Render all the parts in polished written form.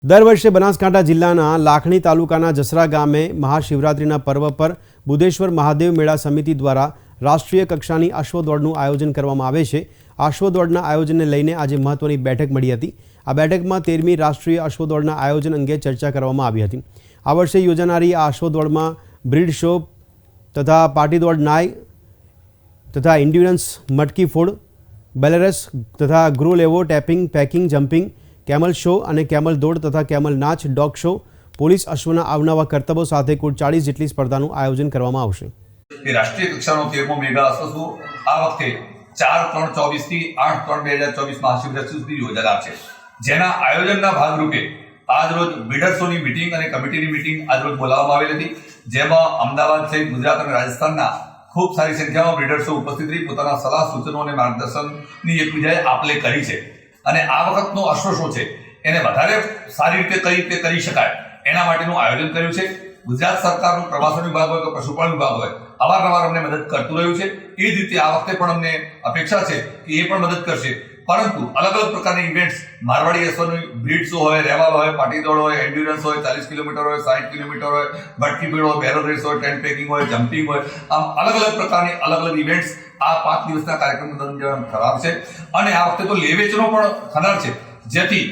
દર વર્ષે બનાસકાંઠા જિલ્લાના લાખણી તાલુકાના જસરા ગામે મહાશિવરાત્રિના પર્વ પર બુદેશ્વર મહાદેવ મેળા સમિતિ દ્વારા રાષ્ટ્રીય કક્ષાની અશ્વદોડનું આયોજન કરવામાં આવે છે। અશ્વદોડના આયોજનને લઈને આજે મહત્વની બેઠક મળી હતી। આ બેઠકમાં 13મી રાષ્ટ્રીય અશ્વદોડના આયોજન અંગે ચર્ચા કરવામાં આવી હતી। આ વર્ષે યોજાનારી આ અશ્વદોડમાં બ્રીડ શો તથા પાટીદોડ નાય તથા એન્ડ્યુરન્સ મટકી ફોડ બેલેરસ तथा ग्रो लेवो टेपिंग पेकिंग जम्पिंग केमल शो और केमल दौड़ तथा केमल नाच डॉग शो पोलीस अश्वना अवनवा करतबो साथे कुल 40 જેટલી સ્પર્ધાનું આયોજન કરવામાં આવશે। રાષ્ટ્રીય કક્ષાનો 13મો મેગા અશ્વશો આ વખતે 4/3/24 થી 8/3/2024 મહાશિવરાત્રી સુધી યોજાનાર છે, જેના આયોજનના ભાગરૂપે આજરોજ બિલ્ડર્સોની મીટિંગ અને કમિટીની મીટિંગ આજરોજ બોલાવવામાં આવેલી હતી, જેમાં અમદાવાદ સહિત ગુજરાત અને રાજસ્થાનના ખૂબ સારી સંખ્યામાં બિલ્ડર્સો ઉપસ્થિત રહી પોતાના સલાહ સૂચનો અને માર્ગદર્શનની એકબીજાએ આપલે કરી છે। અને આ વખતનો અશ્વ શો છે એને વધારે સારી રીતે કઈ રીતે કરી શકાય એના માટેનું આયોજન કર્યું છે। ગુજરાત સરકારનું પ્રવાસન વિભાગ હોય કે પશુપાલન વિભાગ હોય અવારનવાર અમને મદદ કરતું રહ્યું છે। એ જ રીતે આ વખતે પણ અમને અપેક્ષા છે કે એ પણ મદદ કરશે, પરંતુ અલગ અલગ પ્રકારની ઇવેન્ટ્સ મારવાડી અશ્વની બ્રીડ શો હોય, રેવાલ હોય, પાટીદોડ હોય, એન્ડ્યુરન્સ હોય, 40 કિલોમીટર હોય, 60 કિલોમીટર હોય, ભટકી ભીડ હોય, બેરલ રેસ હોય, ટેન્ટ પેકિંગ હોય, જમ્પિંગ હોય, આમ અલગ અલગ પ્રકારની અલગ અલગ ઇવેન્ટ્સ આ 5 દિવસના કાર્યક્રમ દરમિયાન થનાર છે। અને આ વખતે તો લે વેચનો પણ થનાર છે, જેથી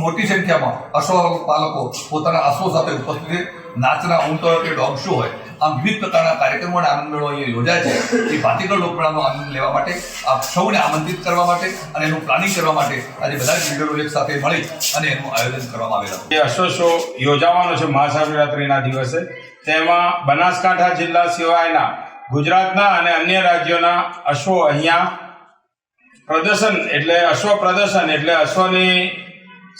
મોટી સંખ્યામાં અશ્વપાલકો પોતાના અશ્વો સાથે ઉપસ્થિત રહે। નાચના ઊંટ હોય કે ડોગ શો હોય, આમ વિવિધ પ્રકારના કાર્યક્રમો અને આનંદ મેળો અહીંયા યોજાય છે। એ ભાતીગળ લોકમેળાનો આનંદ લેવા માટે આપ સૌને આમંત્રિત કરવા માટે અને એનું પ્લાનિંગ કરવા માટે આજે બધા જ બિલ્ડરો એક સાથે મળી અને એનું આયોજન કરવામાં આવેલું છે। અશ્વ શો યોજાવાનો છે મહાશિવરાત્રિના દિવસે, તેમાં બનાસકાંઠા જિલ્લા સિવાયના ગુજરાતના અને અન્ય રાજ્યોના અશ્વો અહીંયા પ્રદર્શન એટલે અશ્વ પ્રદર્શન એટલે અશ્વની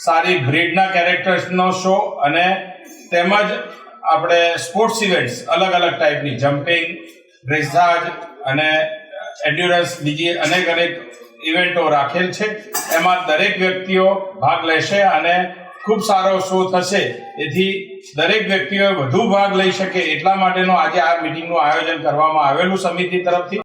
સારી બ્રીડના કેરેક્ટર્સનો શો અને તેમજ આપણે સ્પોર્ટ્સ ઇવેન્ટ્સ અલગ અલગ ટાઈપની જમ્પિંગ, ડ્રેસાજ અને એન્ડ્યુરન્સ બીજી અનેક ઇવેન્ટો રાખેલ છે। એમાં દરેક વ્યક્તિઓ ભાગ લેશે અને ખૂબ સારો શો થશે, એથી દરેક વ્યક્તિઓ વધુ ભાગ લઈ શકે એટલા માટેનું આજે આ મીટિંગનું આયોજન કરવામાં આવેલું સમિતિ તરફથી।